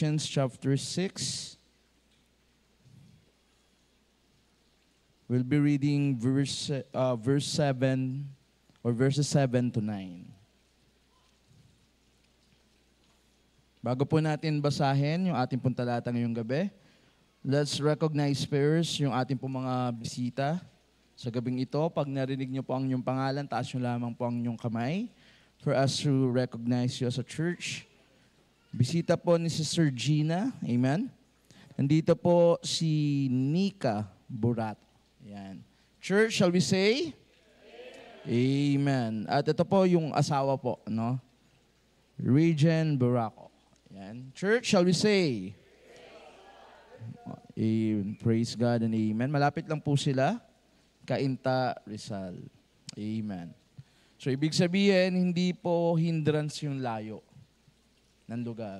Galatians chapter 6. We'll be reading verse 7 or verses 7 to 9. Bago po natin basahin yung ating pong talata ngayong gabi, let's recognize first yung ating pong mga bisita sa gabing ito. Pag narinig niyo po ang inyong pangalan, taas niyo lamang po ang inyong kamay for us to recognize you as a church. Bisita po ni Sister Gina, amen. Nandito po si Nika Burat. Yan. Church, shall we say? Amen. At ito po yung asawa po, no? Regen Buraco. Yan. Church, shall we say? Praise God and amen. Malapit lang po sila. Cainta, Rizal. Amen. So, ibig sabihin, hindi po hindrance yung layo ng lugar.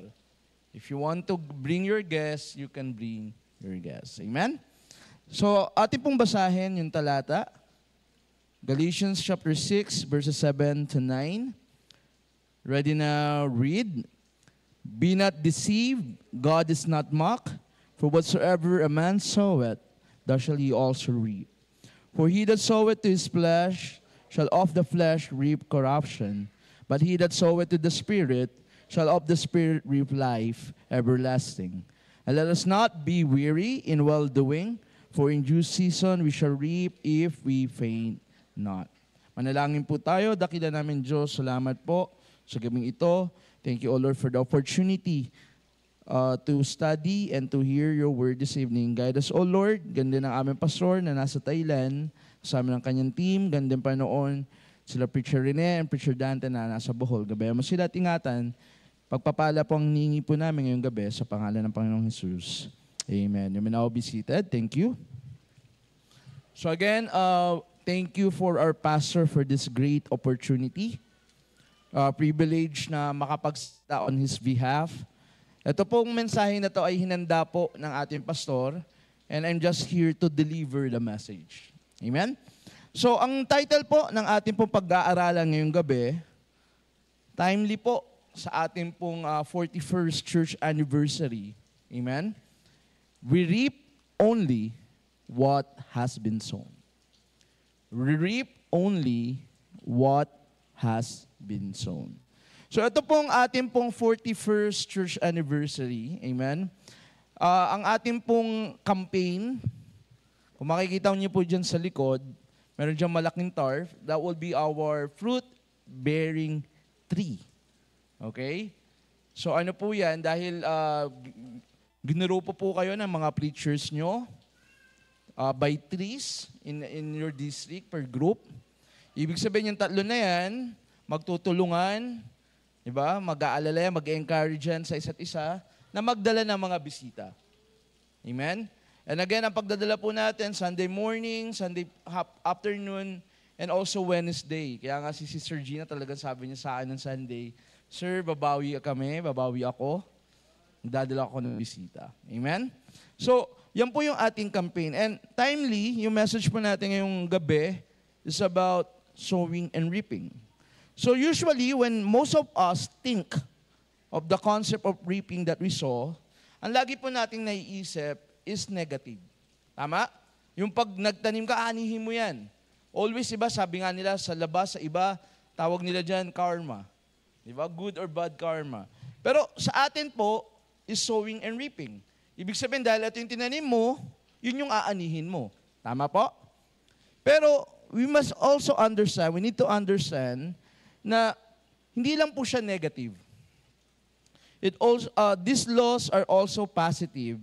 If you want to bring your guests, you can bring your guests. Amen? So, ating pong basahin yung talata. Galatians chapter 6, verses 7 to 9. Ready now, read. Be not deceived, God is not mocked. For whatsoever a man soweth, that shall he also reap. For he that soweth to his flesh shall of the flesh reap corruption. But he that soweth to the Spirit shall of the Spirit reap life everlasting. And let us not be weary in well-doing, for in due season we shall reap if we faint not. Manalangin po tayo. Dakila namin Diyos, salamat po sa gabing ito. Thank you, O Lord, for the opportunity to study and to hear your word this evening. Guide us, O Lord. Ganda ng aming pastor na nasa Thailand, kasama ng kanyang team. Ganda pa noon sila Preacher Rene and Preacher Dante na nasa Bohol. Gabayan mo sila at ingatan. Pagpapala po ang ningi po namin ngayong gabi sa pangalan ng Panginoong Jesus. Amen. You may now be seated. Thank you. So again, thank you for our pastor for this great opportunity. Privilege na makapagsalita on his behalf. Ito pong mensahe na to ay hinanda po ng ating pastor and I'm just here to deliver the message. Amen? So ang title po ng ating pong pag-aaralan ngayong gabi, timely po sa ating pong 41st church anniversary. Amen? We reap only what has been sown. We reap only what has been sown. So ito pong ating pong 41st church anniversary. Amen? Ang ating pong campaign, kung makikita niyo po dyan sa likod, meron dyan malaking tarp, that will be our fruit-bearing tree. Okay? So ano po yan, dahil ginrupo po kayo ng mga preachers nyo by trees in your district per group. Ibig sabihin yung tatlo na yan, magtutulungan, diba? Mag-aalala, mag-encourage yan sa isa't isa na magdala ng mga bisita. Amen? And again, ang pagdadala po natin, Sunday morning, Sunday afternoon, and also Wednesday. Kaya nga si Sister Gina talaga sabi niya sa akin ng Sunday, Sir, babawi kami, babawi ako. Dadala ako ng bisita. Amen? So, yan po yung ating campaign. And timely, yung message po natin ngayong gabi is about sowing and reaping. So usually, when most of us think of the concept of reaping that we saw, ang lagi po nating naiisip is negative. Tama? Yung pag nagtanim ka, anihin mo yan. Always, iba, sabi nga nila sa labas, sa iba, tawag nila dyan karma. Diba? Good or bad karma. Pero sa atin po, is sowing and reaping. Ibig sabihin, dahil ito yung tinanim mo, yun yung aanihin mo. Tama po? Pero, we must also understand, we need to understand, na hindi lang po siya negative. These laws are also positive,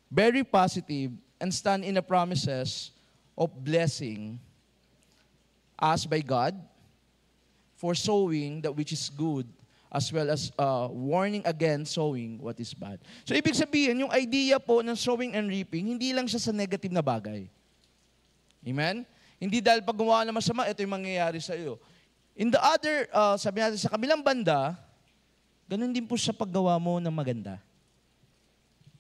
very positive, and stand in the promises of blessing us by God for sowing that which is good, as well as warning against sowing what is bad. So, ibig sabihin, yung idea po ng sowing and reaping, hindi lang siya sa negative na bagay. Amen? Hindi dahil pag gumawa na masama, ito yung mangyayari sa iyo. In the other, sabi natin, sa kabilang banda, ganun din po sa paggawa mo ng maganda.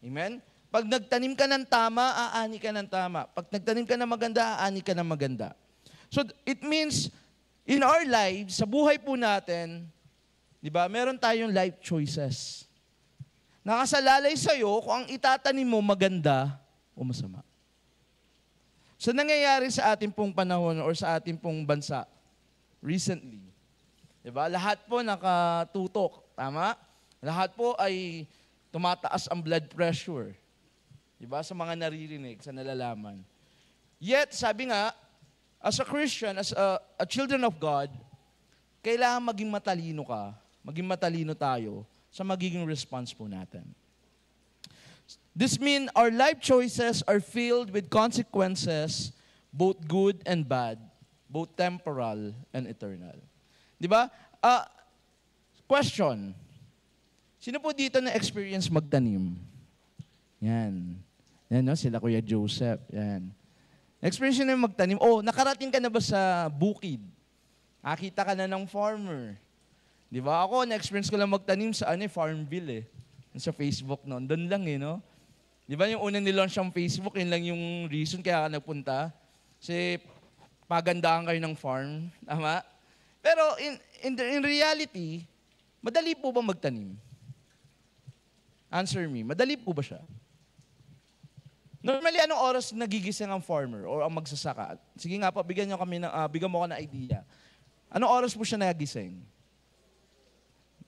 Amen? Pag nagtanim ka ng tama, aani ka ng tama. Pag nagtanim ka ng maganda, aani ka ng maganda. So, it means, in our lives, sa buhay po natin, di ba, meron tayong life choices. nakasalalay sa'yo kung ang itatanim mo maganda o masama. So nangyayari sa ating pong panahon or sa ating pong bansa recently, diba? Lahat po nakatutok, tama? Lahat po ay tumataas ang blood pressure, diba? Sa mga naririnig, sa nalalaman. Yet, sabi nga, as a Christian, as a children of God, kailangan maging matalino ka, maging matalino tayo sa magiging response po natin. This means our life choices are filled with consequences, both good and bad, both temporal and eternal. Di ba? Question. Sino po dito na-experience magtanim? Yan. Yan, no? Sila Kuya Joseph. Yan. Experience nyo magtanim. Oh, nakarating ka na ba sa bukid? Nakita ka na ng farmer. Di ba? Ako, na-experience ko lang magtanim sa Farmville Sa Facebook noon. Doon lang no? Di ba yung una nilaunch ang Facebook, yun lang yung reason kaya ka nagpunta. Kasi pagandahan kayo ng farm. Tama? Pero in reality, madali po ba magtanim? Answer me. Madali po ba siya? Normally, anong oras nagigising ang farmer or ang magsasaka? Sige nga po, bigyan mo ko ng idea. Anong oras po siya nagising?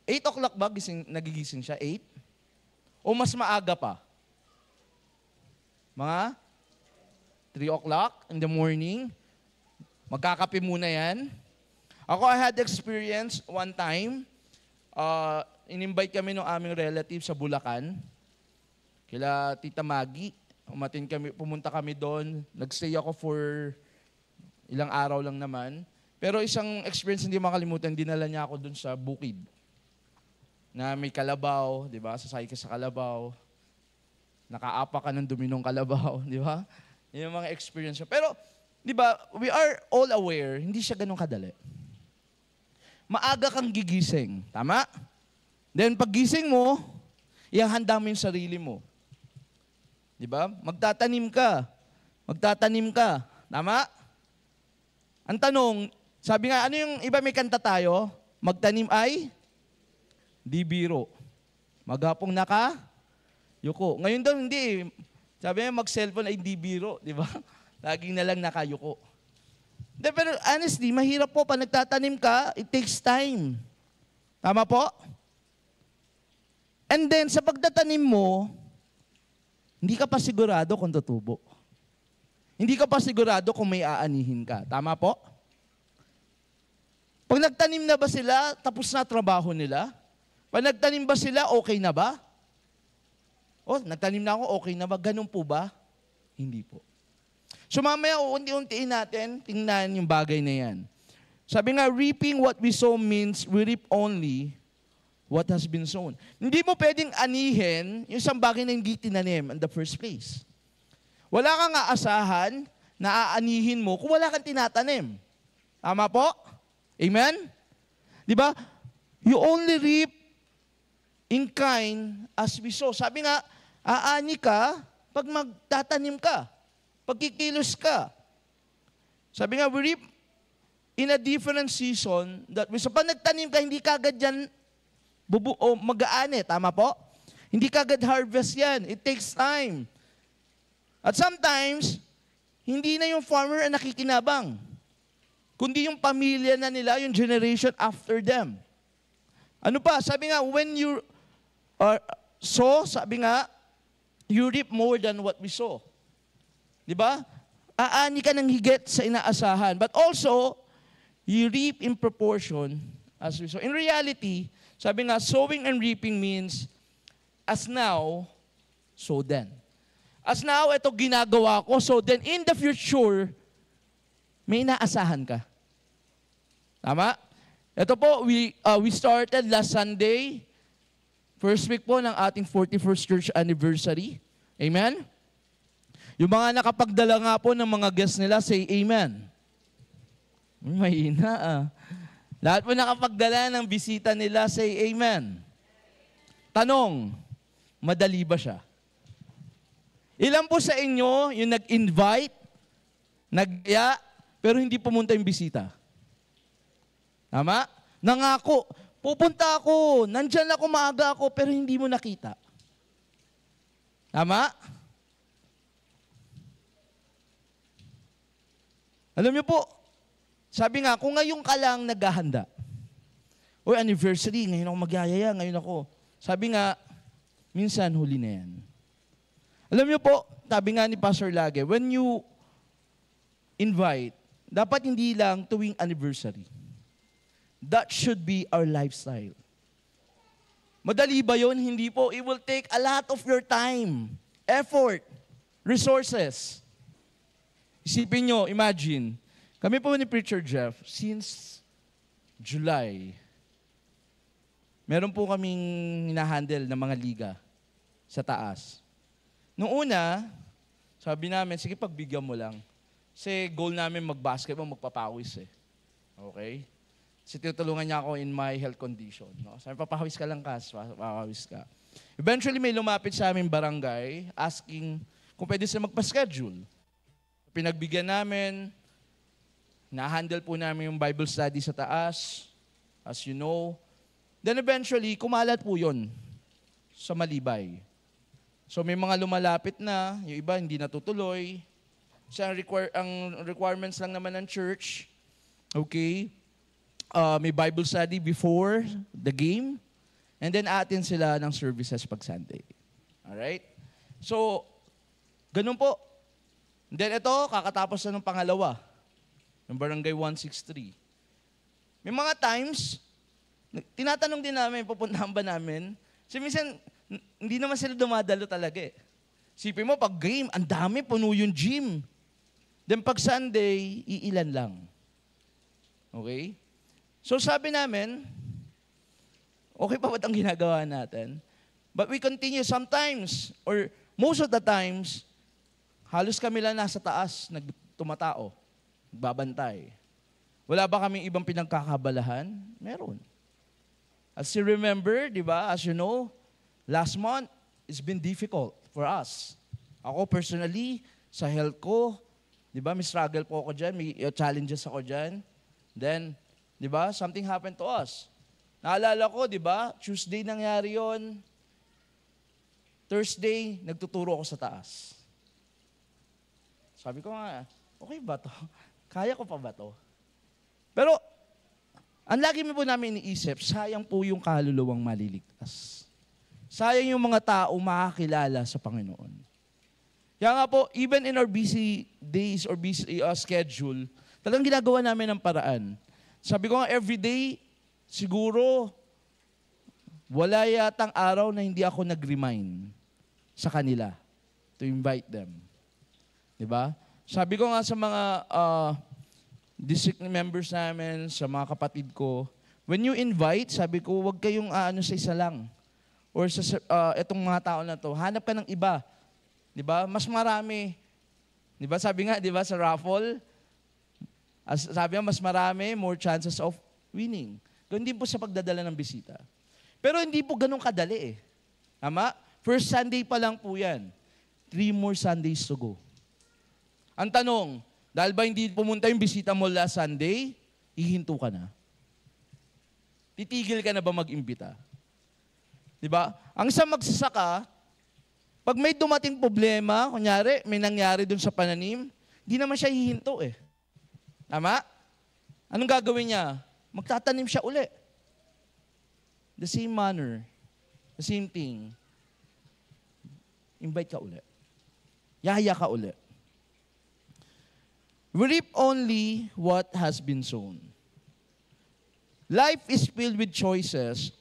8 o'clock ba nagigising siya? 8? O mas maaga pa? Mga 3 o'clock in the morning? Magkakape muna yan. Ako, I had experience one time. In-invite kami ng aming relative sa Bulacan. Kila Tita Maggie. Pumunta kami doon. Nagstay ako for ilang araw lang naman. Pero isang experience hindi makalimutan, dinala niya ako doon sa bukid. Na may kalabaw, di ba? Sasay ka sa kalabaw. Nakaapa ka ng duminong kalabaw, di ba? Yun yung mga experience. Pero, di ba, we are all aware, hindi siya ganun kadali. Maaga kang gigising, tama? Then, paggising mo, ihahanda mo yung sarili mo. Di ba? Magtatanim ka, tama? Ang tanong, sabi nga, ano yung iba may kanta tayo? Magtanim ay di biro. Maghapong yuko. Ngayon daw hindi. Sabi niya mag-cellphone ay di biro, di ba? Laging na lang nakayuko. Pero honestly, mahirap po pag nagtatanim ka, it takes time. Tama po? And then sa pagtatanim mo, hindi ka pa sigurado kung tutubo. Hindi ka pa sigurado kung may aanihin ka. Tama po? Pag nagtanim na ba sila, tapos na trabaho nila? Pag nagtanim ba sila, okay na ba? Oh, nagtanim na ako, okay na ba? Ganun po ba? Hindi po. So mamaya, unti-untiin natin, tingnan yung bagay na yan. Sabi nga, reaping what we sow means we reap only what has been sown. Hindi mo pwedeng anihin yung isang bagay na hindi tinanim in the first place. Wala kang aasahan na aanihin mo kung wala kang tinatanim. Tama po? Amen? Di ba? You only reap in kind as we sow. Sabi nga, aani ka pag magtatanim ka. Pagkikilos ka. Sabi nga, we reap in a different season. So pag nagtanim ka, hindi kagad yan mag-aani. Tama po? Hindi kagad harvest yan. It takes time. At sometimes, hindi na yung farmer ang nakikinabang. Kundi yung pamilya na nila, yung generation after them. Ano pa? Sabi nga, when you sow, sabi nga, you reap more than what we sow. Di ba? Aani ka ng higit sa inaasahan. But also, you reap in proportion as we sow. In reality, sabi nga, sowing and reaping means, as now, so then. As now, ito ginagawa ko, so then in the future, may inaasahan ka. Tama? Ito po, we started last Sunday, first week po ng ating 41st church anniversary. Amen? Yung mga nakapagdala nga po ng mga guests nila, say amen. Mahina Lahat po nakapagdala ng bisita nila, say amen. Tanong, madali ba siya? Ilan po sa inyo yung nag-invite, nag-iya, pero hindi pumunta yung bisita? Tama? Nangako, pupunta ako, nandyan ako, maaga ako, pero hindi mo nakita. Tama? Alam niyo po, sabi nga, kung ngayon ka lang naghahanda, o anniversary, ngayon ako magyayaya, ngayon ako. Sabi nga, minsan huli na yan. Alam niyo po, sabi nga ni Pastor lagi, when you invite, dapat hindi lang tuwing anniversary. That should be our lifestyle. Madali ba yun? Hindi po. It will take a lot of your time, effort, resources. Isipin nyo, imagine, kami po ni Preacher Jeff, since July, meron po kaming hinahandle ng mga liga sa taas. Noong una, sabi namin, sige pagbigyan mo lang. Kasi goal namin mag-basketball, magpapawis eh. Okay? Kasi tinutulungan niya ako in my health condition. No? Sabi, papawis ka lang, Kas. Papawis ka. Eventually, may lumapit sa aming barangay asking kung pwede sila magpa-schedule. Pinagbigyan namin, na-handle po namin yung Bible study sa taas, as you know. Then eventually, kumalat po yun sa Malibay. So may mga lumalapit na, yung iba hindi natutuloy. So ang requirements lang naman ng church, okay, may Bible study before the game, and then atin sila ng services pag Sunday. Alright? So, ganun po. And then ito, kakatapos na ng pangalawa, ng Barangay 163. May mga times, tinatanong din namin, pupuntahan ba namin? Kasi minsan, hindi naman sila dumadalo talaga eh. Sipin mo, pag game, ang dami, puno yung gym. Then pag Sunday, iilan lang. Okay? So sabi namin, okay pa ba itong ginagawa natin? But we continue sometimes, or most of the times, halos kami lang nasa taas, tumatao, nagbabantay. Wala ba kaming ibang pinagkakabalahan? Meron. As you remember, di ba, as you know, last month, it's been difficult for us. Ako personally, sa health ko, di ba, may struggle po ako dyan, may challenges ako dyan. Then, di ba, something happened to us. Naalala ko, di ba, Tuesday nangyari yon. Thursday, nagtuturo ako sa taas. Sabi ko nga, okay ba to? Kaya ko pa ba to? Pero, ang lagi mo po namin iniisip, sayang po yung kaluluwang maliligtas. Sayang yung mga tao makakilala sa Panginoon. Kaya nga po, even in our busy days or busy schedule, talagang ginagawa namin ng paraan. Sabi ko nga, everyday, siguro, wala yatang araw na hindi ako nag-remind sa kanila to invite them. Diba? Sabi ko nga sa mga district members namin, sa mga kapatid ko, when you invite, sabi ko, huwag kayong sa isa lang. Or sa etong mga tao na to, hanap ka ng iba. Diba? Mas marami. Diba? Sabi nga, diba, sa raffle, sabi nga, mas marami, more chances of winning. Ganun din po sa pagdadala ng bisita. Pero hindi po ganun kadali eh. Tama? First Sunday pa lang po yan. 3 more Sundays to go. Ang tanong, dahil ba hindi pumunta yung bisita mo last Sunday, hihinto ka na. Titigil ka na ba mag-imbita? Diba? Ang isang magsasaka, pag may dumating problema, kunyari, may nangyari dun sa pananim, hindi naman siya hihinto eh. Tama? Anong gagawin niya? Magtatanim siya uli. The same manner, the same thing. Invite ka uli. Yaya ka uli. We reap only what has been sown. Life is filled with choices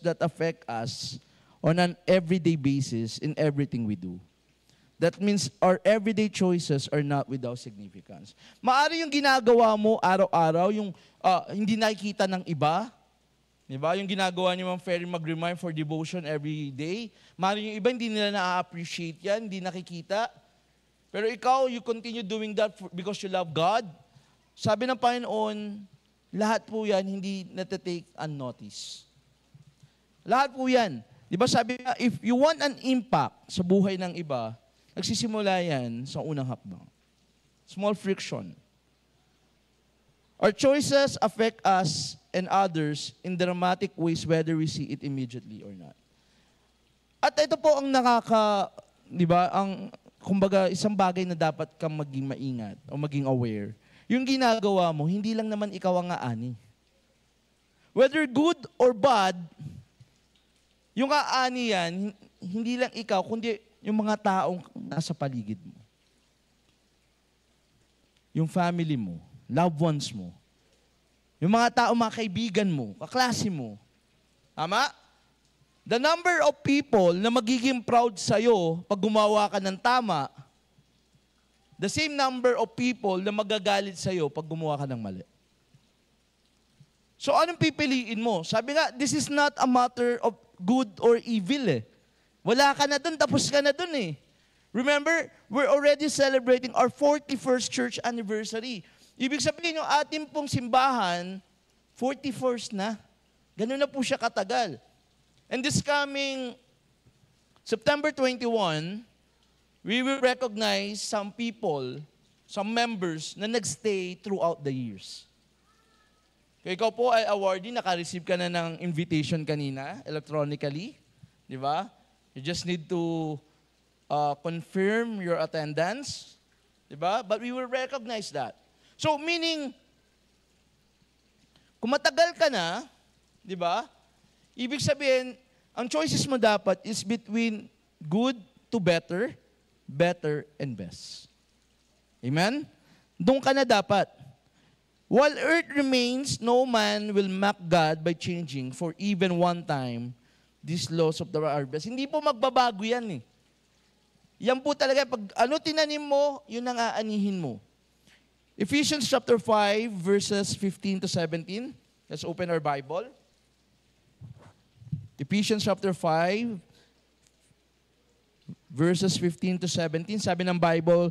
that affect us on an everyday basis in everything we do. That means our everyday choices are not without significance. Maari yung ginagawa mo araw-araw, yung hindi nakikita ng iba. Diba? Yung ginagawa niyo Ma'am Ferry mag-remind for devotion every day. Maari yung iba hindi nila na-appreciate yan, hindi nakikita. Pero ikaw, you continue doing that because you love God. Sabi ng Panginoon, lahat po yan hindi natatake unnoticed. Lahat po yan. Diba sabi nga, if you want an impact sa buhay ng iba, nagsisimula yan sa unang hakbang. Small friction. Our choices affect us and others in dramatic ways whether we see it immediately or not. At ito po ang di ba, ang, kumbaga, isang bagay na dapat kang maging maingat o maging aware. Yung ginagawa mo, hindi lang naman ikaw ang aani. Whether good or bad, yung aani yan, hindi lang ikaw, kundi yung mga taong nasa paligid mo. Yung family mo, loved ones mo. Yung mga tao, mga kaibigan mo, kaklase mo. Tama? The number of people na magiging proud sa'yo pag gumawa ka ng tama, the same number of people na magagalit sa'yo pag gumawa ka ng mali. So anong pipiliin mo? Sabi nga, this is not a matter of good or evil eh. Wala ka na dun, tapos ka na dun eh. Remember, we're already celebrating our 41st church anniversary. Ibig sabihin yung ating pong simbahan, 41st na. Ganun na po siya katagal. And this coming September 21, we will recognize some people, some members na nagstay throughout the years. Kaya ikaw po ay awardee, naka-receive ka na ng invitation kanina, electronically. Di ba? You just need to confirm your attendance. Di ba? But we will recognize that. So meaning, kung matagal ka na, di ba? Ibig sabihin, ang choices mo dapat is between good to better, better and best. Amen? Doon ka na dapat. While earth remains, no man will mock God by changing for even one time these laws of the harvest. Hindi po magbabago yan eh. Yan po talaga, pag ano tinanim mo, yun ang aanihin mo. Ephesians chapter 5, verses 15 to 17. Let's open our Bible. Ephesians chapter 5, verses 15 to 17, sabi ng Bible,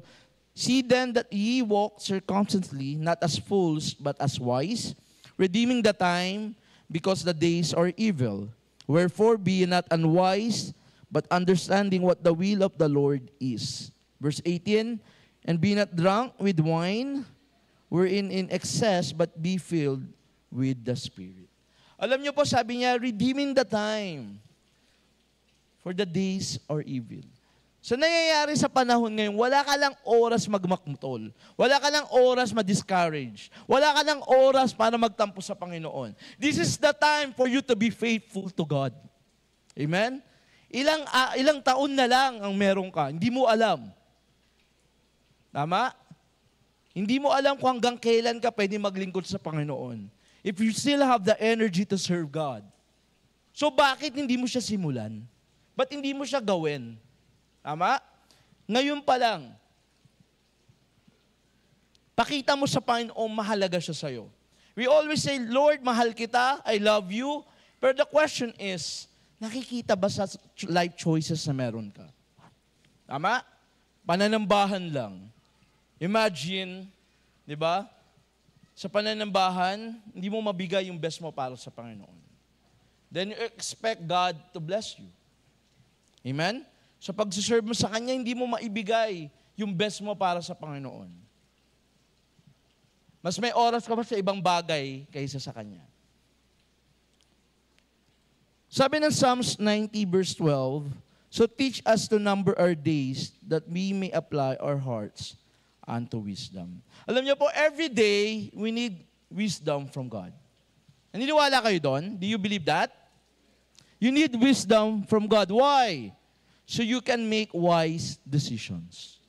see then that ye walk circumspectly, not as fools, but as wise, redeeming the time, because the days are evil. Wherefore be ye not unwise, but understanding what the will of the Lord is. Verse 18, and be not drunk with wine, wherein in excess, but be filled with the Spirit. Alam niyo po, sabi niya, redeeming the time, for the days are evil. So nangyayari sa panahon ngayon, wala ka lang oras magmakmutol. Wala ka lang oras ma-discourage. Wala ka lang oras para magtampo sa Panginoon. This is the time for you to be faithful to God. Amen? Ilang taon na lang ang meron ka. Hindi mo alam. Tama? Hindi mo alam kung hanggang kailan ka pwede maglingkod sa Panginoon. If you still have the energy to serve God. So bakit hindi mo siya simulan? Ba't hindi mo siya gawin? Tama? Ngayon pa lang, pakita mo sa Panginoon, mahalaga siya sa'yo. We always say, Lord, mahal kita, I love you. Pero the question is, nakikita ba sa life choices na meron ka? Tama? Pananambahan lang. Imagine, di ba? Sa pananambahan, hindi mo mabigay yung best mo para sa Panginoon. Then you expect God to bless you. Amen? Sa pagsiserve mo sa Kanya, hindi mo maibigay yung best mo para sa Panginoon. Mas may oras ka pa sa ibang bagay kaysa sa Kanya. Sabi ng Psalms 90 verse 12, so teach us to number our days that we may apply our hearts unto wisdom. Alam niyo po, every day, we need wisdom from God. Naniniwala kayo doon? Do you believe that? You need wisdom from God. Why? So you can make wise decisions.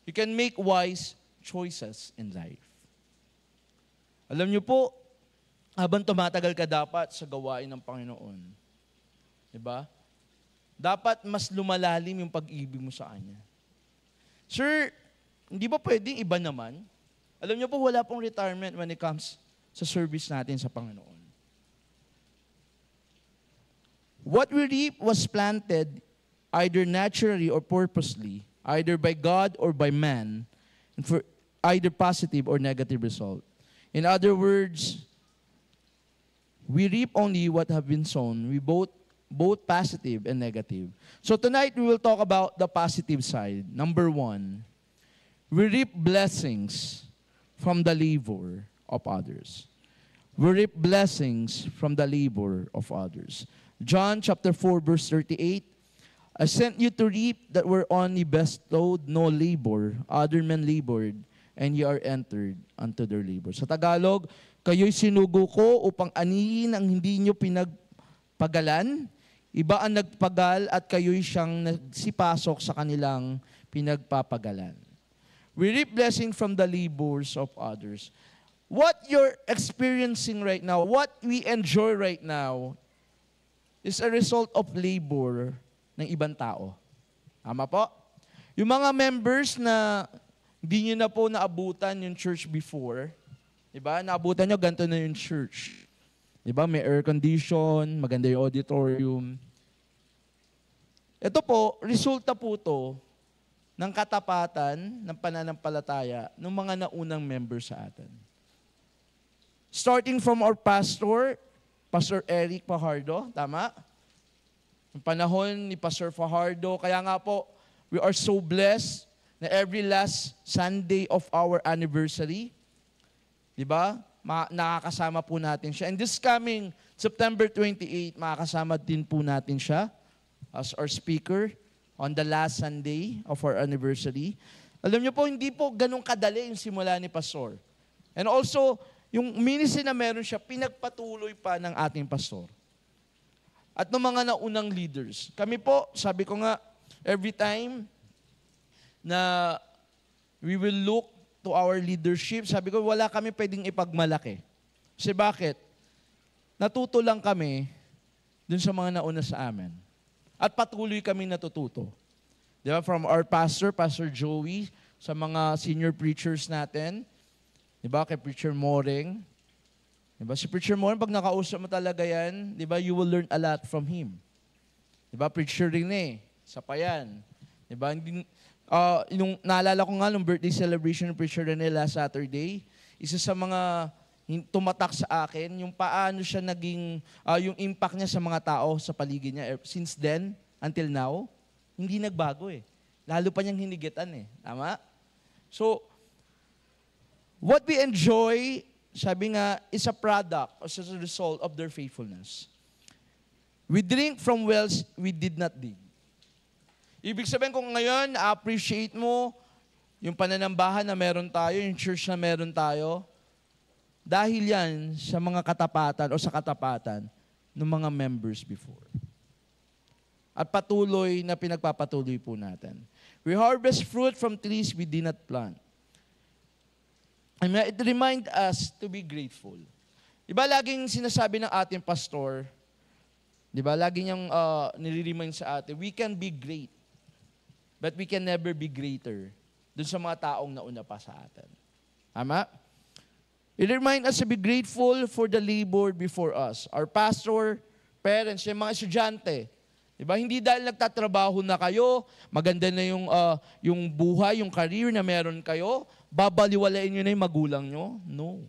You can make wise choices in life. Alam niyo po, habang tumatagal ka dapat sa gawain ng Panginoon, diba? Dapat mas lumalalim yung pag-ibig mo sa Kanya. Sir, hindi ba pwedeng iba naman? Alam niyo po, wala pong retirement when it comes sa service natin sa Panginoon. What we reap was planted either naturally or purposely, either by God or by man, and for either positive or negative result. In other words, we reap only what have been sown. We both positive and negative. So tonight we will talk about the positive side. Number 1, we reap blessings from the labor of others. We reap blessings from the labor of others. John chapter 4 verse 38, I sent you to reap that were only bestowed, no labor, other men labored, and ye are entered unto their labor. Sa Tagalog, kayo'y sinugo ko upang anihin ang hindi nyo pinagpagalan. Iba ang nagpagal at kayo'y siyang nagsipasok sa kanilang pinagpapagalan. We reap blessing from the labors of others. What you're experiencing right now, what we enjoy right now, is a result of labor ng ibang tao. Tama po? Yung mga members na hindi nyo na po naabutan yung church before, diba? Naabutan nyo, ganito na yung church. Diba? May air condition, maganda yung auditorium. Ito po, resulta po to ng katapatan, ng pananampalataya ng mga naunang members sa atin. Starting from our pastor, Pastor Eric Fajardo, tama? Yung panahon ni Pastor Fajardo, kaya nga po, we are so blessed na every last Sunday of our anniversary, di ba? Nakakasama po natin siya. And this coming September 28, makakasama din po natin siya as our speaker on the last Sunday of our anniversary. Alam niyo po, hindi po ganun kadali yung simula ni Pastor. And also, yung ministry na meron siya, pinagpatuloy pa ng ating pastor. At ng mga naunang leaders. Kami po, sabi ko nga, every time na we will look to our leadership, sabi ko, wala kami pwedeng ipagmalaki. Kasi bakit? Natuto lang kami dun sa mga nauna sa amin. At patuloy kami natututo. Di ba? From our pastor, Pastor Joey, sa mga senior preachers natin, di ba? Kay Preacher Moreng. Di ba? Si Preacher Moreng, pag nakausap mo talaga yan, di ba? You will learn a lot from him. Di ba? Preacher Rene, isa pa yan. Di ba? Yung naalala ko nga nung birthday celebration ng Preacher Rene last Saturday, isa sa mga tumatak sa akin, yung paano siya naging, yung impact niya sa mga tao sa paligid niya. Since then, until now, hindi nagbago eh. Lalo pa niyang hinigitan eh. Tama? So, what we enjoy, sabi nga, is a product or as a result of their faithfulness. We drink from wells we did not dig. Ibig sabihin kung ngayon, appreciate mo yung pananambahan na meron tayo, yung church na meron tayo, dahil yan sa mga katapatan o sa katapatan ng mga members before. At patuloy na pinagpapatuloy po natin. We harvest fruit from trees we did not plant. And it reminds us to be grateful. Diba laging sinasabi ng ating pastor, diba lagi niyang nire-remind sa atin, we can be great, but we can never be greater dun sa mga taong nauna pa sa atin. Tama? It reminds us to be grateful for the labor before us. Our pastor, parents, yung mga estudyante. Diba? Hindi dahil nagtatrabaho na kayo, maganda na yung buhay, yung career na meron kayo, babaliwalain nyo na yung magulang nyo? No.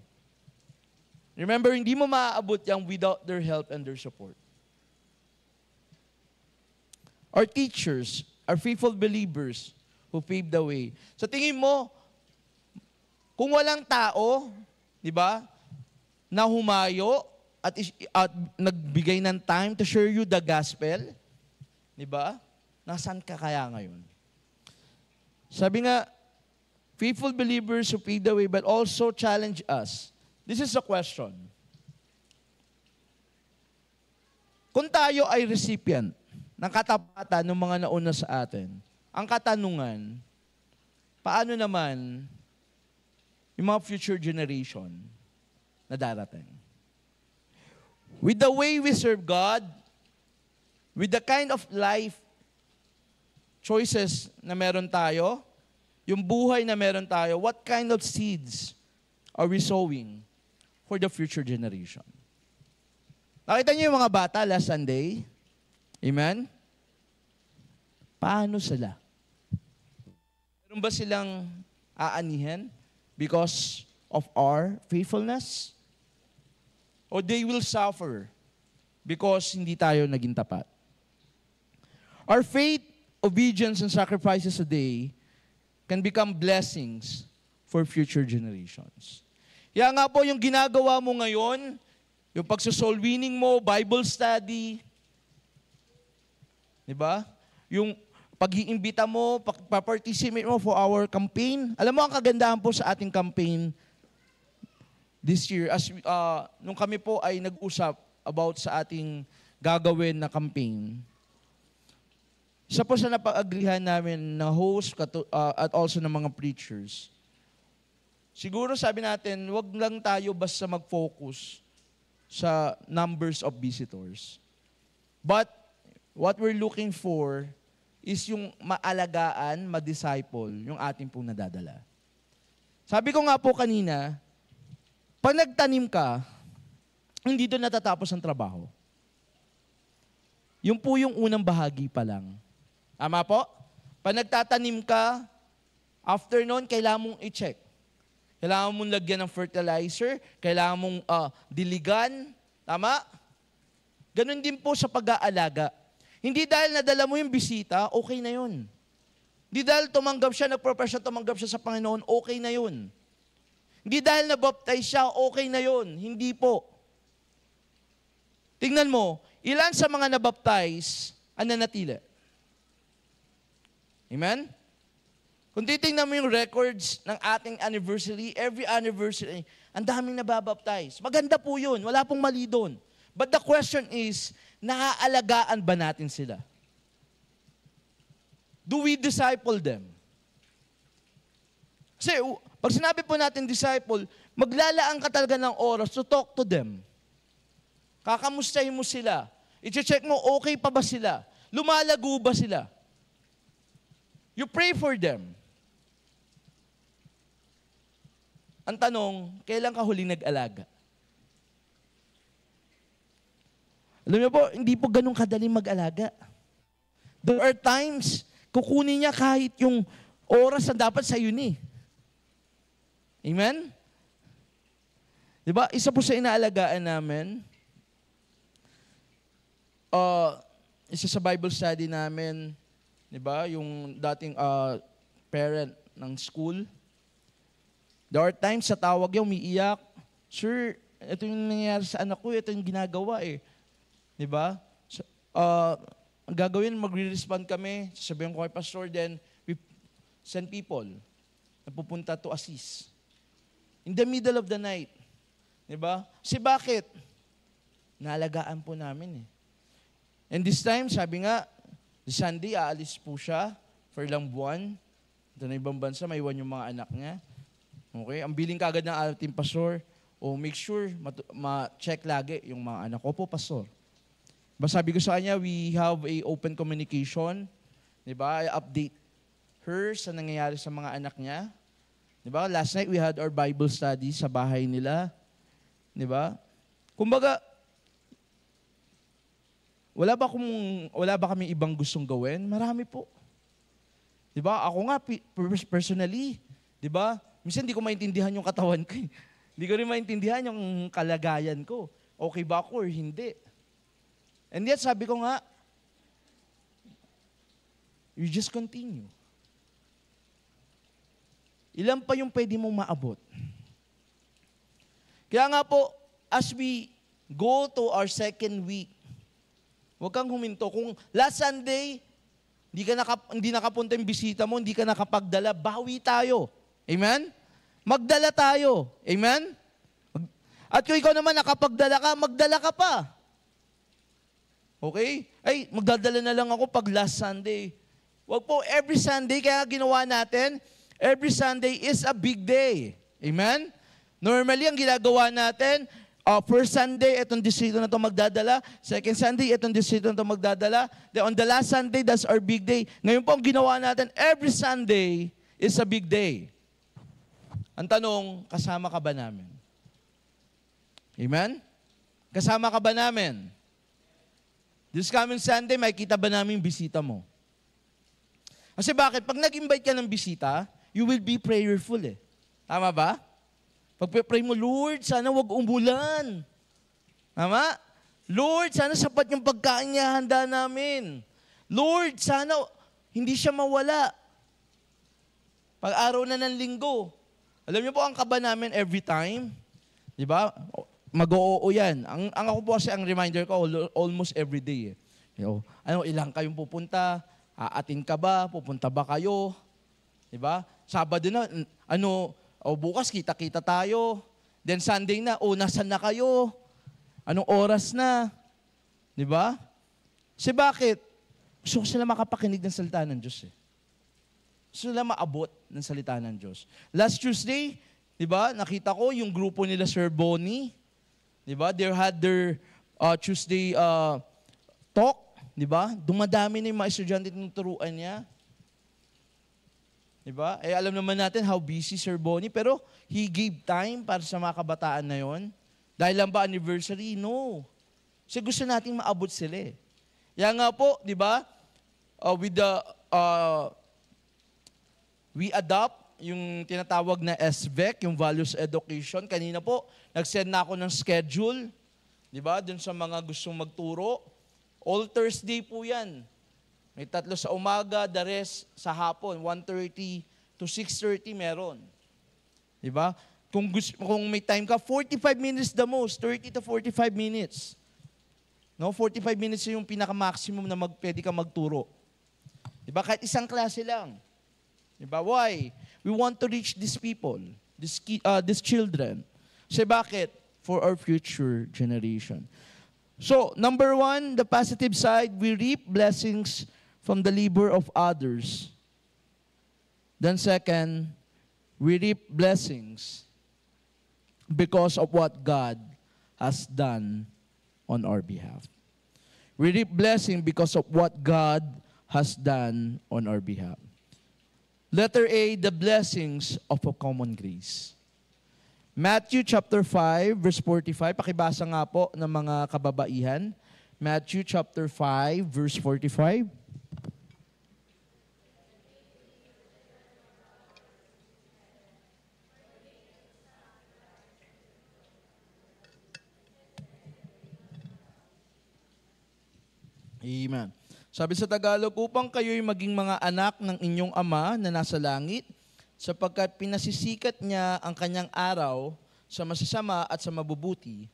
Remember, hindi mo maaabot yan without their help and their support. Our teachers, our faithful believers who paved the way. Sa tingin mo, kung walang tao, di ba, na humayo at nagbigay ng time to share you the gospel, di ba, nasaan ka kaya ngayon? Sabi nga, faithful believers who paved the way but also challenge us. This is a question. Kung tayo ay recipient ng katapatan ng mga nauna sa atin, ang katanungan, paano naman yung mga future generation na darating? With the way we serve God, with the kind of life choices na meron tayo, yung buhay na meron tayo, what kind of seeds are we sowing for the future generation? Nakita niyo yung mga bata last Sunday? Amen? Paano sila? Meron ba silang aanihin because of our faithfulness? Or they will suffer because hindi tayo naging tapat? Our faith, obedience, and sacrifices today can become blessings for future generations. Kaya nga po yung ginagawa mo ngayon, yung pagsosoul winning mo, Bible study, di ba? yung pag-iimbita mo, pa-participate mo for our campaign. Alam mo, ang kagandahan po sa ating campaign this year, nung kami po ay nag-usap about sa ating gagawin na campaign, isa po sa napag-agrihan namin na host at also ng mga preachers. Siguro sabi natin, wag lang tayo basta mag-focus sa numbers of visitors. But what we're looking for is yung maalagaan, ma-disciple, yung ating pong nadadala. Sabi ko nga po kanina, pag nagtanim ka, hindi doon natatapos ang trabaho. Yung po yung unang bahagi pa lang. Tama po? Pag nagtatanim ka, after nun, kailangan mong i-check. Kailangan mong lagyan ng fertilizer, kailangan mong diligan. Tama? Ganon din po sa pag-aalaga. Hindi dahil nadala mo yung bisita, okay na yun. Hindi dahil tumanggap siya, nag-profess siya, tumanggap siya sa Panginoon, okay na yun. Hindi dahil nabaptize siya, okay na yun. Hindi po. Tingnan mo, ilan sa mga nabaptize ang nanatili? Amen? Kung titingnan mo yung records ng ating anniversary, every anniversary, ang daming nababaptize. Maganda po yun. Wala pong mali doon. But the question is, naaalagaan ba natin sila? Do we disciple them? Kasi pag sinabi po natin disciple, maglalaan ka talaga ng oras to talk to them. Kakamustahin mo sila. I-check mo, okay pa ba sila? Lumalago ba sila? You pray for them. Ang tanong, kailan ka huling nag-alaga? Alam niyo po, hindi po ganun kadaling mag-alaga. There are times, kukunin niya kahit yung oras na dapat sa'yo ni. Amen? Diba? Isa po sa inaalagaan namin, isa sa Bible study namin, diba? Yung dating parent ng school, there are times sa tawag niya, umiiyak, Sir, ito yung nangyayari sa anak ko, ito yung ginagawa eh. Diba? So, ang gagawin, magre-respond kami, sasabihin ko kay Pastor, then we send people na pupunta to assist. In the middle of the night. Diba? Kasi bakit? Naalagaan po namin eh. And this time, sabi nga, this Sunday, aalis po siya for ilang buwan. Ito na ibang bansa, may iwan yung mga anak niya. Okay? Ang billing kagad ng ating pastor, make sure ma-check lagi yung mga anak ko po, pastor. Diba, sabi ko sa kanya, we have a open communication. Diba? I update her sa nangyayari sa mga anak niya. Diba? Last night, we had our Bible study sa bahay nila. Diba? Kumbaga, wala ba kami ibang gustong gawin? Marami po. Diba? Ako nga, personally, diba? Minsan hindi ko maintindihan yung katawan ko. Hindi ko rin maintindihan yung kalagayan ko. Okay ba ako or hindi? And yet, sabi ko nga, you just continue. Ilan pa yung pwede mong maabot? Kaya nga po, as we go to our second week, huwag kang huminto. Kung last Sunday, hindi nakapunta yung bisita mo, hindi ka nakapagdala, bawi tayo. Amen? Magdala tayo. Amen? At kung ikaw naman nakapagdala ka, magdala ka pa. Okay? Ay, magdadala na lang ako pag last Sunday. Huwag po, every Sunday, kaya ginawa natin, every Sunday is a big day. Amen? Normally, ang ginagawa natin, first Sunday, itong distrito na ito magdadala. Second Sunday, itong distrito na ito magdadala. Then on the last Sunday, that's our big day. Ngayon po, ang ginawa natin, every Sunday is a big day. Ang tanong, kasama ka ba namin? Amen? Kasama ka ba namin? This coming Sunday, makikita ba namin bisita mo? Kasi bakit? Pag nag-invite ka ng bisita, you will be prayerful eh. Tama ba? Pag-pray mo, Lord, sana wag umulan. Tama? Lord, sana sapat yung pagkain niya handa namin. Lord, sana hindi siya mawala. Pag-araw na ng linggo. Alam niyo po, ang kaba namin every time, di ba? Mag-oo yan. Ang ako po kasi, ang reminder ko, almost every day. Eh. Ilang kayong pupunta, Aatin ka ba? Pupunta ba kayo? Diba? Sabado na, bukas kita-kita tayo. Then Sunday na, nasan na kayo? Anong oras na? Diba? Kasi bakit? Gusto ko sila makapakinig ng salita ng Diyos eh. Gusto sila maabot ng salita ng Diyos. Last Tuesday, diba, nakita ko yung grupo nila Sir Bonnie. Diba? They had their Tuesday talk. Diba? Dumadami na yung mga estudyante ng turuan niya. Diba? Alam naman natin how busy Sir Bonnie, pero he gave time para sa mga kabataan na yon. Dahil lang ba anniversary? No. Kasi gusto nating maabot sila eh. Kaya nga po, di ba, we adopt yung tinatawag na SVEC, yung Values Education. Kanina po, nag-send na ako ng schedule, di ba, dun sa mga gustong magturo. All Thursday po yan. May 3 sa umaga, the rest sa hapon, 1:30 to 6:30 meron. Di ba? Kung may time ka, 45 minutes the most, 30 to 45 minutes. No, 45 minutes yung pinaka-maximum na pwede ka magturo. Diba? Kahit isang klase lang. Diba? Why? We want to reach these people, these children. Kasi bakit? For our future generation. So, number 1, the positive side, we reap blessings from the labor of others. Then second, we reap blessings because of what God has done on our behalf. We reap blessing because of what God has done on our behalf. Letter A, the blessings of a common grace. Matthew chapter 5, verse 45. Pakibasa nga po ng mga kababaihan. Matthew chapter 5, verse 45. Amen. Sabi sa Tagalog, upang kayo'y maging mga anak ng inyong Ama na nasa langit, sapagkat pinasisikat niya ang kanyang araw sa masasama at sa mabubuti,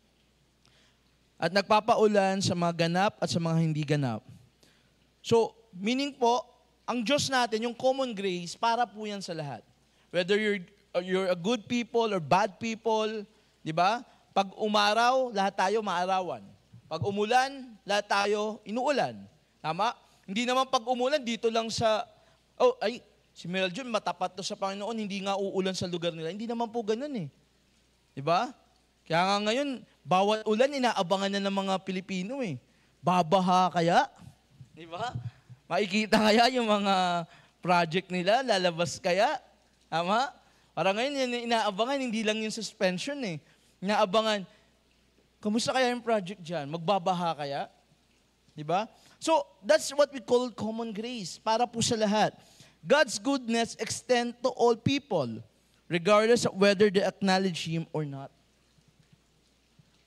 at nagpapaulan sa mga ganap at sa mga hindi ganap. So, meaning po, ang Diyos natin, yung common grace, para po yan sa lahat. Whether you're a good people or bad people, di ba? Pag umaraw, lahat tayo maarawan. Pag umulan, lahat tayo inuulan. Tama? Hindi naman pag umulan, dito lang sa, si Meljun, matapat to sa Panginoon, hindi nga uulan sa lugar nila. Hindi naman po ganun eh. Diba? Kaya nga ngayon, bawat ulan, inaabangan na ng mga Pilipino eh. Babaha kaya? Diba? Makikita kaya yung mga project nila, lalabas kaya? Tama? Parang ngayon, inaabangan, hindi lang yung suspension eh. Inaabangan, kamusta kaya yung project dyan? Magbabaha kaya? Diba? So, that's what we call common grace, para po sa lahat. God's goodness extend to all people, regardless of whether they acknowledge Him or not.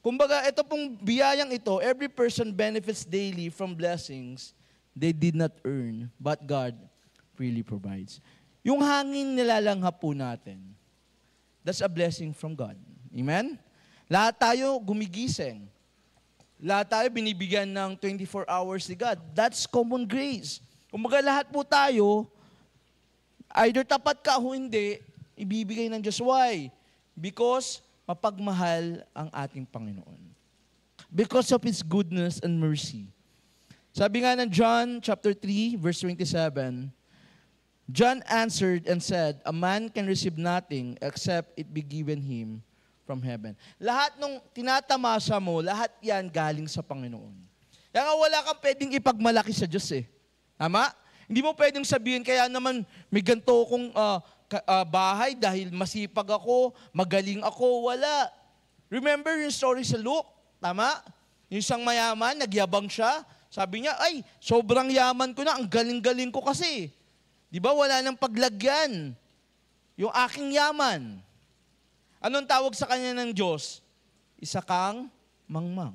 Kumbaga, ito pong biyayang ito, every person benefits daily from blessings they did not earn, but God freely provides. Yung hangin nilalanghap po natin, that's a blessing from God. Amen? Lahat tayo gumigising. Lahat tayo binibigyan ng 24 hours ni God. That's common grace. Kumbaga lahat po tayo, either tapat ka o hindi, ibibigay ng Diyos. Why? Because mapagmahal ang ating Panginoon. Because of His goodness and mercy. Sabi nga ng John chapter 3, verse 27, John answered and said, a man can receive nothing except it be given him from heaven. Lahat nung tinatamasa mo, lahat yan galing sa Panginoon. Kaya nga wala kang pwedeng ipagmalaki sa Diyos eh. Tama? Hindi mo pwedeng sabihin, kaya naman may ganito akong bahay dahil masipag ako, magaling ako. Wala. Remember yung story sa Luke? Tama? Yung isang mayaman, nagyabang siya. Sabi niya, ay, sobrang yaman ko na, ang galing-galing ko kasi. Di ba wala nang paglagyan yung aking yaman. Anong tawag sa kanya ng Diyos? Isa kang mangmang.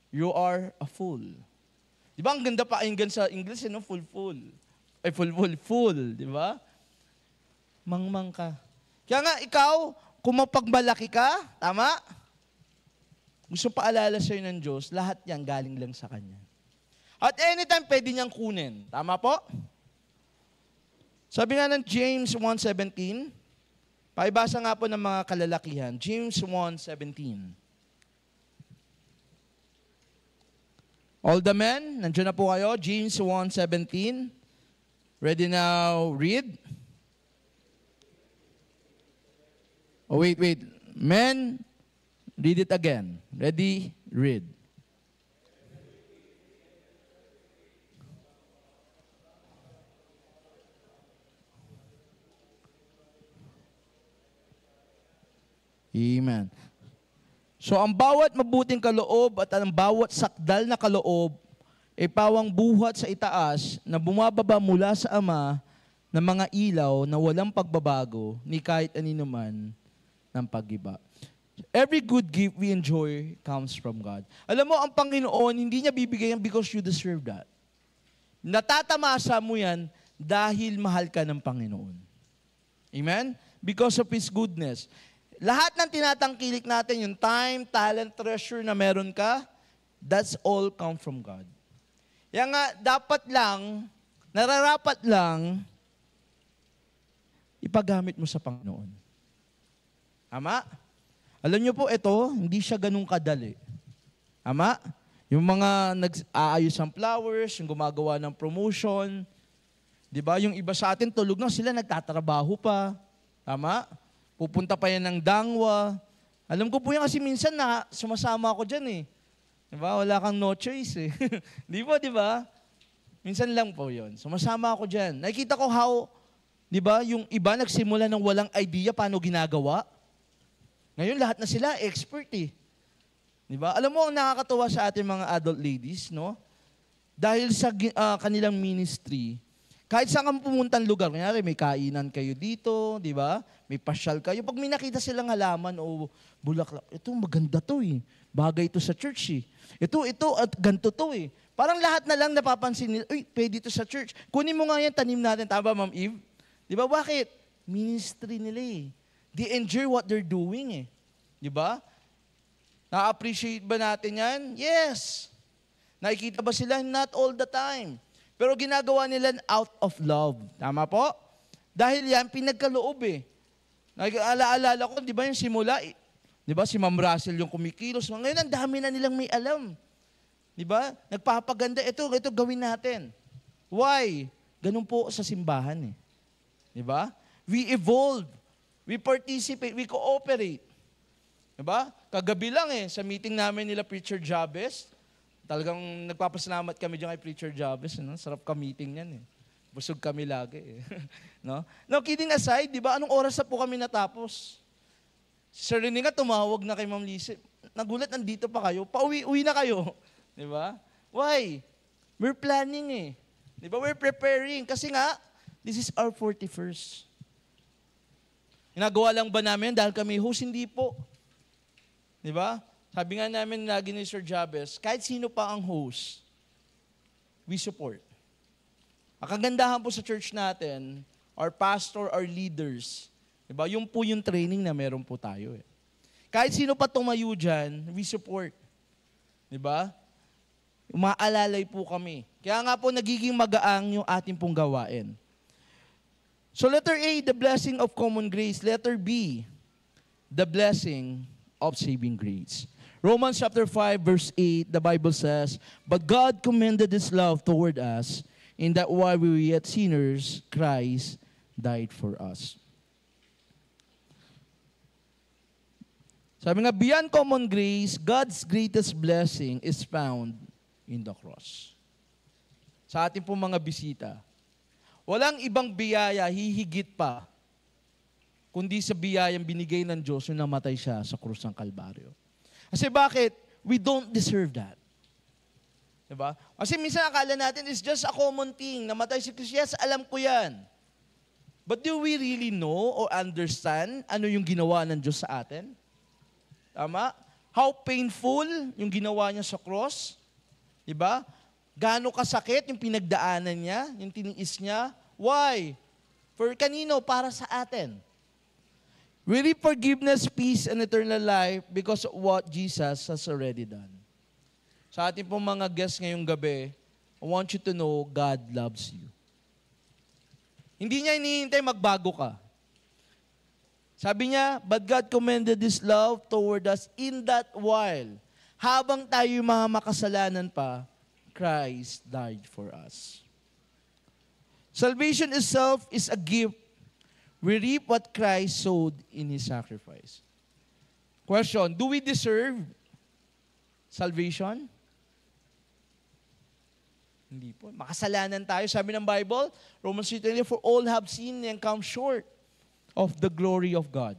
You are a fool. Di ba ang ganda pakinggan sa English, no? Full. Ay, full. Di ba? Mangmang ka. Kaya nga, ikaw, kung mapagmalaki ka, tama? Gusto paalala sa'yo ng Diyos, lahat yan galing lang sa Kanya. At anytime, pwede niyang kunin. Tama po? Sabi nga ng James 1:17, paibasa nga po ng mga kalalakihan. James 1:17. All the men, nandiyan na po kayo. James 1:17. Ready now, read. Oh, wait. Men, read it again. Ready, read. Amen. So, ang bawat mabuting kaloob at ang bawat sakdal na kaloob ay pawang buhat sa itaas na bumababa mula sa Ama ng mga ilaw na walang pagbabago ni kahit aninuman ng pag-iba. Every good gift we enjoy comes from God. Alam mo, ang Panginoon, hindi niya bibigay yan because you deserve that. Natatamasa mo yan dahil mahal ka ng Panginoon. Amen? Because of His goodness. Lahat ng tinatangkilik natin, yung time, talent, treasure na meron ka, that's all come from God. Kaya nga, dapat lang, nararapat lang, ipagamit mo sa Panginoon. Tama? Alam niyo po, ito, hindi siya ganun kadali. Tama? Yung mga nag-aayos ng flowers, yung gumagawa ng promotion, di ba? Yung iba sa atin, tulog na sila, nagtatrabaho pa. Tama? Pupunta pa yan ng dangwa. Alam ko po yan kasi minsan na sumasama ako dyan eh. Diba? Wala kang no choice eh. Di ba? Minsan lang po yon. Sumasama ako dyan. Nakikita ko how, di ba, yung iba nagsimula ng walang idea paano ginagawa. Ngayon lahat na sila expert eh. Di ba? Alam mo ang nakakatawa sa ating mga adult ladies, no? Dahil sa kanilang ministry, kahit saan kang pumuntang lugar, kunyari may kainan kayo dito, di ba? May pasyal kayo. Pag may nakita silang halaman o bulaklak, ito maganda to eh. Bagay ito sa church eh. Ito, at ganito to eh. Parang lahat na lang napapansin nila, uy, pwede ito sa church. Kunin mo nga yan, tanim natin. Tama, Ma'am Eve? Di ba? Bakit? Ministry nila eh. They enjoy what they're doing eh. Di ba? Na-appreciate ba natin yan? Yes. Nakikita ba sila? Not all the time. Pero ginagawa nila out of love. Tama po? Dahil yan, pinagkaloob eh. Nag-alala ko, di ba yung simula, di ba si Ma'am Russell yung kumikilos. Ngayon, ang dami na nilang may alam. Di ba? Nagpapaganda, ito gawin natin. Why? Ganun po sa simbahan eh. Di ba? We evolve. We participate. We cooperate. Di ba? Kagabi lang eh, sa meeting namin nila Preacher Jabez, talagang nagpapasalamat kami dyan kay Preacher Jabez. No? Sarap ka-meeting yan eh. Busog kami lagi eh. No, kidding aside, di ba, anong oras na po kami natapos? Si Sir Rene nga tumawag na kay Ma'am Lise. Nagulat, nandito pa kayo. Pauwi na kayo. Di ba? Why? We're planning eh. Di ba? We're preparing. Kasi nga, this is our 41st. Ginagawa lang ba namin dahil kami host? Hindi po. Di ba? Sabi nga namin lagi ni Sir Jabez, kahit sino pa ang host, we support. Ang kagandahan po sa church natin, our pastor, our leaders, diba? Yung po yung training na meron po tayo eh. Kahit sino pa tumayo dyan, we support. Diba? Umaalalay po kami. Kaya nga po nagiging magaang yung ating pong gawain. So letter A, the blessing of common grace. Letter B, the blessing of saving grace. Romans chapter 5 verse 8, the Bible says, "But God commended His love toward us, in that while we were yet sinners, Christ died for us." Sabi nga, beyond common grace, God's greatest blessing is found in the cross. Sa ating pong mga bisita, walang ibang biyaya hihigit pa kundi sa biyayang binigay ng Diyos yung namatay siya sa krus ng Kalbaryo. Kasi bakit? We don't deserve that. Diba? Kasi minsan akala natin it's just a common thing. Namatay si Kristo. Yes, alam ko yan. But do we really know or understand ano yung ginawa ng Diyos sa atin? Tama? How painful yung ginawa niya sa cross? Diba? Gaano kasakit yung pinagdaanan niya, yung tiniis niya? Why? For kanino? Para sa atin. We reap forgiveness, peace, and eternal life because of what Jesus has already done. Sa ating pong mga guests ngayong gabi, I want you to know God loves you. Hindi niya hinihintay magbago ka. Sabi niya, but God commended His love toward us in that while, habang tayo mga makasalanan pa, Christ died for us. Salvation itself is a gift. We reap what Christ sowed in His sacrifice. Question, do we deserve salvation? Hindi po. Makasalanan tayo. Sabi ng Bible, Romans 3:20, for all have sinned and come short of the glory of God.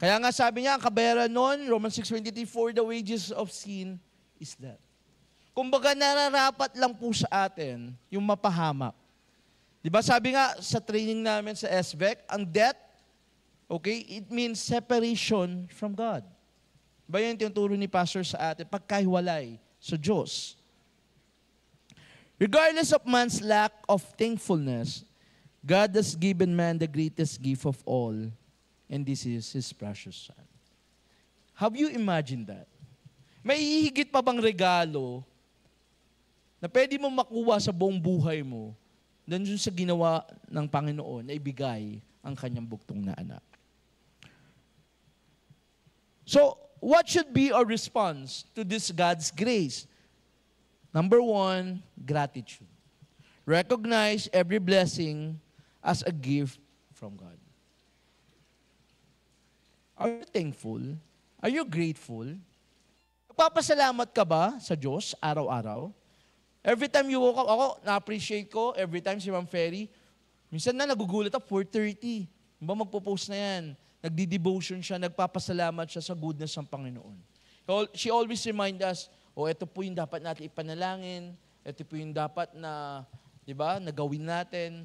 Kaya nga sabi niya, ang kabayaran nun, Romans 6:23, for the wages of sin is death. Kumbaga nararapat lang po sa atin yung mapahamak. Di ba sabi nga sa training namin sa SVEC, ang death, okay, it means separation from God. Ba yun yung tinuturo ni Pastor sa atin, pagkahiwalay sa Diyos. Regardless of man's lack of thankfulness, God has given man the greatest gift of all, and this is His precious Son. Have you imagined that? May hihigit pa bang regalo na pwede mo makuha sa buong buhay mo dun sa ginawa ng Panginoon na ibigay ang kanyang buktong na anak? So, what should be our response to this God's grace? Number 1, gratitude. Recognize every blessing as a gift from God. Are you thankful? Are you grateful? Nagpapasalamat ka ba sa Diyos araw-araw? Every time you woke up, ako, na-appreciate ko, every time si Ma'am Ferry, minsan na nagugulat ako, 4:30. Ba magpo-post na yan? Nagdi-devotion siya, nagpapasalamat siya sa goodness ng Panginoon. She always remind us, ito po yung dapat natin ipanalangin, ito po yung dapat na, di ba, nagawin natin.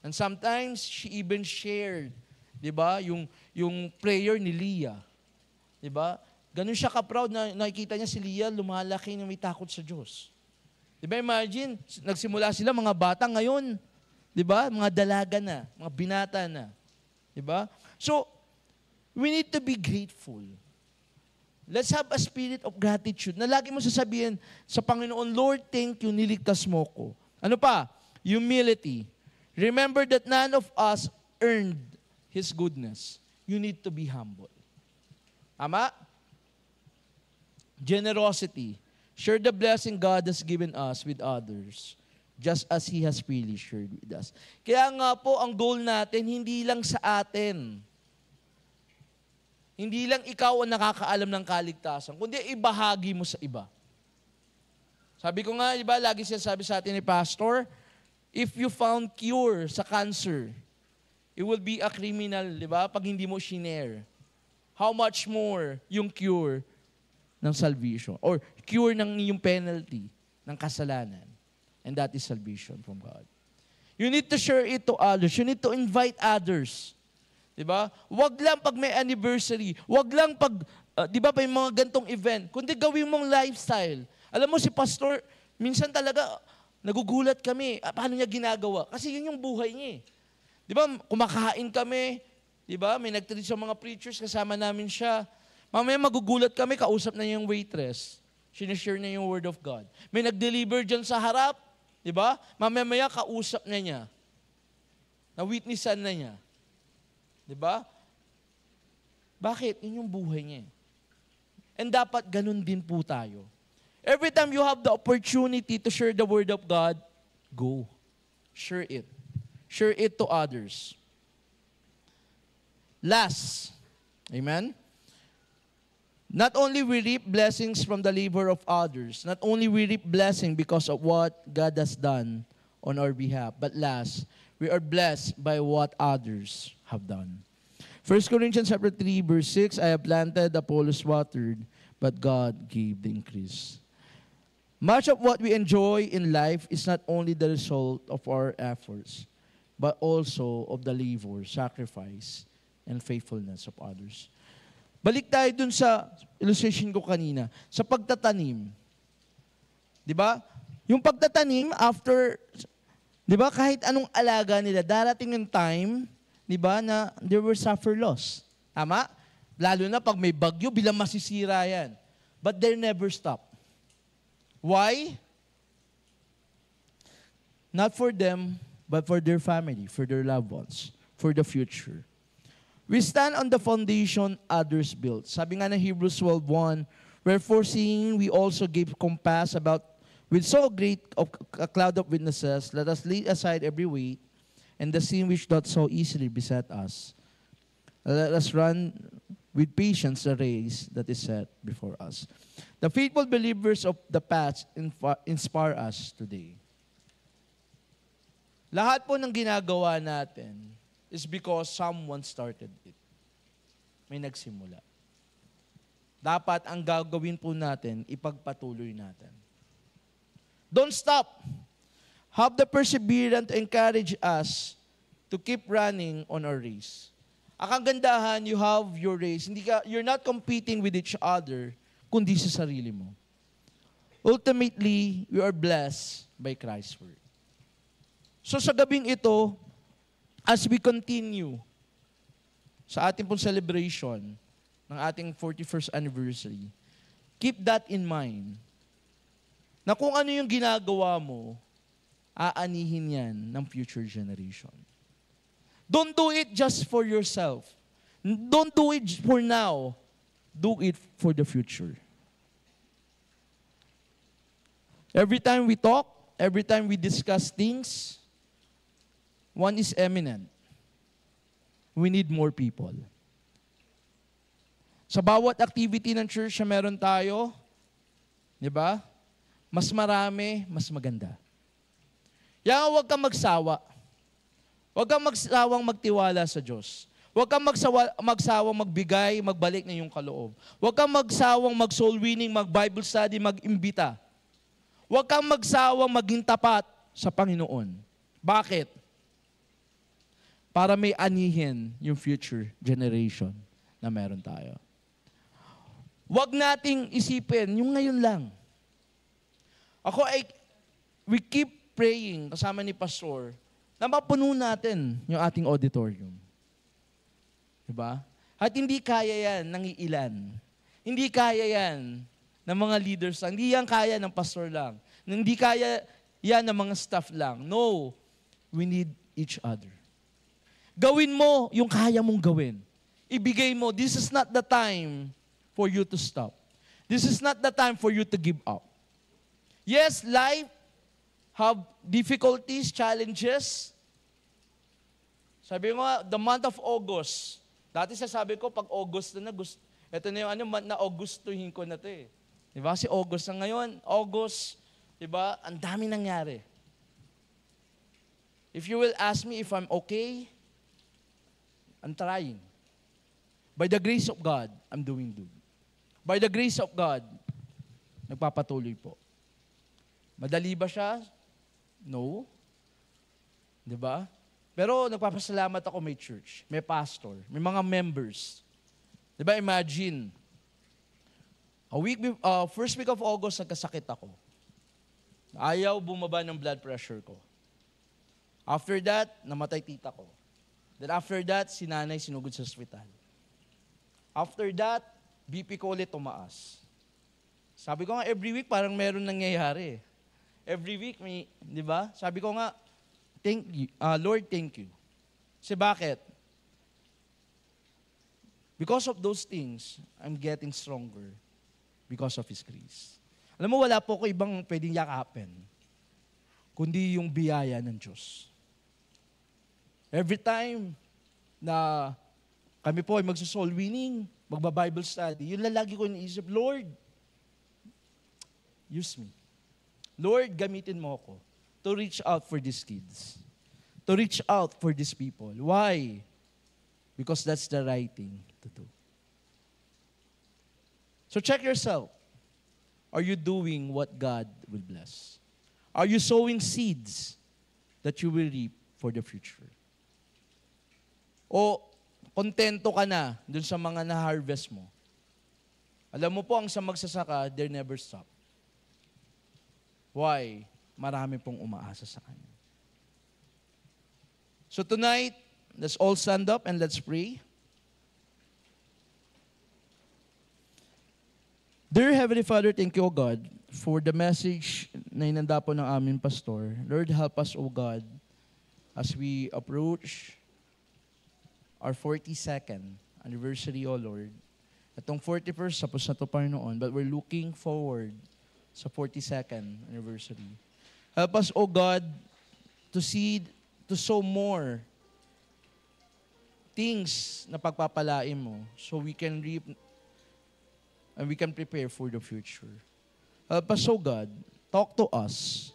And sometimes, she even shared, di ba, yung prayer ni Leah. Di ba? Ganun siya ka-proud na nakikita niya si Leah lumalaki na may takot sa Diyos. Di ba, imagine, nagsimula sila mga bata ngayon, di ba, mga dalaga na, mga binata na. Di ba? So, we need to be grateful. Let's have a spirit of gratitude na lagi mo sasabihin sa Panginoon, Lord, thank you, niligtas mo ko. Ano pa? Humility. Remember that none of us earned His goodness. You need to be humble. Tama? Generosity. Share the blessing God has given us with others, just as He has freely shared with us. Kaya nga po, ang goal natin, hindi lang sa atin. Hindi lang ikaw ang nakakaalam ng kaligtasan, kundi ibahagi mo sa iba. Sabi ko nga, di ba, lagi sinasabi sa atin ni Pastor, if you found cure sa cancer, it will be a criminal, di ba, pag hindi mo shinare. How much more yung cure ng salvation or cure ng iyong penalty ng kasalanan. And that is salvation from God. You need to share it to others. You need to invite others. Diba? Wag lang pag may anniversary. Wag lang pag, di ba, may mga gantong event. Kundi gawin mong lifestyle. Alam mo si Pastor, minsan talaga, nagugulat kami. Paano niya ginagawa? Kasi yun yung buhay niya. Di ba, kumakain kami. Di ba, may nag-treat sa mga preachers, kasama namin siya. Mamaya magugulat kami, kausap na yung waitress. Sinishare na yung word of God. May nag-deliver dyan sa harap, di ba? Mamaya kausap na niya. Na-witnessan na niya. Di ba? Bakit? Yun yung buhay niya. And dapat ganun din po tayo. Every time you have the opportunity to share the word of God, go. Share it. Share it to others. Last. Amen? Not only we reap blessings from the labor of others, not only we reap blessing because of what God has done on our behalf, but last, we are blessed by what others have done. 1 Corinthians chapter 3, verse 6, I have planted, Apollos watered, but God gave the increase. Much of what we enjoy in life is not only the result of our efforts, but also of the labor, sacrifice, and faithfulness of others. Balik tayo dun sa illustration ko kanina, sa pagtatanim. Di ba? Yung pagtatanim, after, di ba, kahit anong alaga nila, darating yung time, di ba, na there will suffer loss. Tama? Lalo na pag may bagyo, bilang masisira yan. But they never stop. Why? Not for them, but for their family, for their loved ones, for the future. We stand on the foundation others built. Sabi nga ng Hebrews 12:1, wherefore seeing we also give compass about with so great a cloud of witnesses, let us lay aside every weight and the sin which doth so easily beset us. Let us run with patience the race that is set before us. The faithful believers of the past inspire us today. Lahat po ng ginagawa natin is because someone started it. May nagsimula. Dapat ang gagawin po natin, ipagpatuloy natin. Don't stop. Have the perseverance to encourage us to keep running on our race. Ang kagandahan, you have your race. You're not competing with each other, kundi sa sarili mo. Ultimately, we are blessed by Christ's word. So sa gabing ito, as we continue sa ating pong celebration ng ating 41st anniversary, keep that in mind. Na kung ano yung ginagawa mo, aanihin yan ng future generation. Don't do it just for yourself. Don't do it for now. Do it for the future. Every time we talk, every time we discuss things, one is eminent. We need more people. Sa bawat activity ng church na meron tayo, di ba? Mas marami, mas maganda. Kaya huwag kang magsawa. Huwag kang magsawang magtiwala sa Diyos. Huwag kang magsawang magbigay, magbalik ng iyong kaloob. Huwag kang magsawang mag-soul winning, mag-Bible study, mag-imbita. Huwag kang magsawang maging tapat sa Panginoon. Bakit? Para may anihin yung future generation na meron tayo. Huwag nating isipin yung ngayon lang. We keep praying kasama ni Pastor na mapuno natin yung ating auditorium. Diba? At hindi kaya yan ng ilan. Hindi kaya yan ng mga leaders lang. Hindi yan kaya ng pastor lang. Hindi kaya yan ng mga staff lang. No. We need each other. Gawin mo yung kaya mong gawin. Ibigay mo. This is not the time for you to stop. This is not the time for you to give up. Yes, life have difficulties, challenges. Sabi ko nga, the month of August. Dati sasabi ko, pag August na ito na yung month na Augustuhin ko na ito eh. Diba? Si August na ngayon. August, diba? Ang dami nangyari. If you will ask me if I'm okay, I'm trying. By the grace of God, I'm doing good. By the grace of God, nagpapatuloy po. Madali ba siya? No. Diba? Pero nagpapasalamat ako may church, may pastor, may mga members. Diba? Imagine, first week of August, nagkasakit ako. Ayaw bumaba ng blood pressure ko. After that, namatay tita ko. Then after that, si nanay sinugod sa ospital. After that, BP ko ulit tumaas. Sabi ko nga, every week parang meron nangyayari. Every week, di ba? Sabi ko nga, thank you, Lord, thank you. Kasi bakit? Because of those things, I'm getting stronger because of His grace. Alam mo, wala po ko ibang pwedeng yakapin, kundi yung biyaya ng Diyos. Every time na kami po ay magsa-soul winning, magba-Bible study, yun lang lagi ko iniisip, Lord, use me. Lord, gamitin mo ako to reach out for these kids. To reach out for these people. Why? Because that's the right thing to do. So check yourself. Are you doing what God will bless? Are you sowing seeds that you will reap for the future? O kontento ka na dun sa mga na-harvest mo? Alam mo po, ang sa magsasaka, they never stop. Why? Marami pong umaasa sa Kanya. So tonight, let's all stand up and let's pray. Dear Heavenly Father, thank you, O God, for the message na inanda po ng aming pastor. Lord, help us, O God, as we approach our 42nd anniversary, O Lord. Itong 41st, tapos na ito pa noon, but we're looking forward sa 42nd anniversary. Help us, O God, to sow more things na pagpapalain mo so we can reap and we can prepare for the future. Help us, O God, talk to us.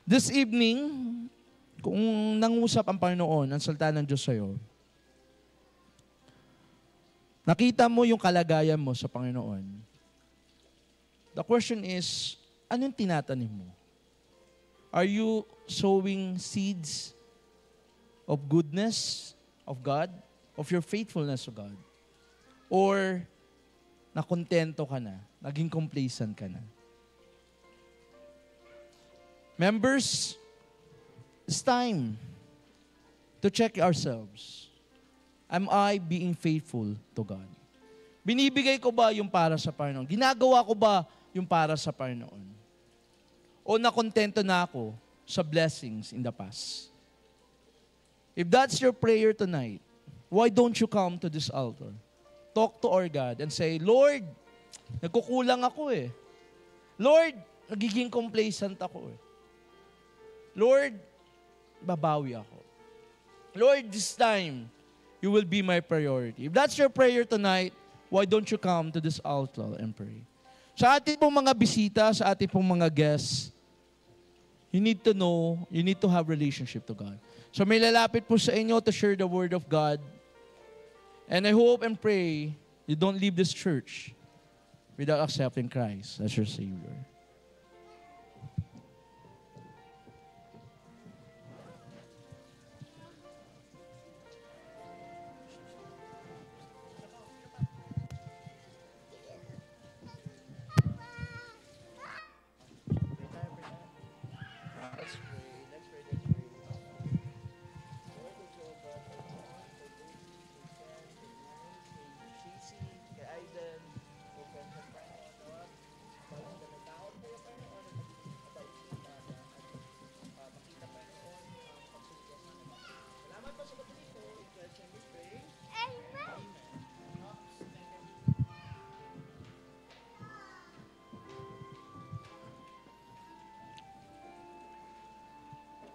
This evening, kung nangusap ang Panginoon, ang salita ng Diyos sa'yo, nakita mo yung kalagayan mo sa Panginoon. The question is, anong tinatanim mo? Are you sowing seeds of goodness of God, of your faithfulness to God? Or nakontento ka na, naging complacent ka na? Members, it's time to check ourselves. Am I being faithful to God? Binibigay ko ba yung para sa Panginoon? Ginagawa ko ba yung para sa Panginoon? O nakontento na ako sa blessings in the past? If that's your prayer tonight, why don't you come to this altar? Talk to our God and say, Lord, nagkukulang ako eh. Lord, nagiging complacent ako eh. Lord, babawi ako. Lord, this time, you will be my priority. If that's your prayer tonight, why don't you come to this altar and pray? Sa ating pong mga bisita, sa ating pong mga guests, you need to know, you need to have relationship to God. So may lalapit po sa inyo to share the word of God. And I hope and pray you don't leave this church without accepting Christ as your Savior.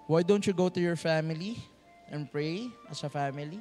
Why don't you go to your family and pray as a family?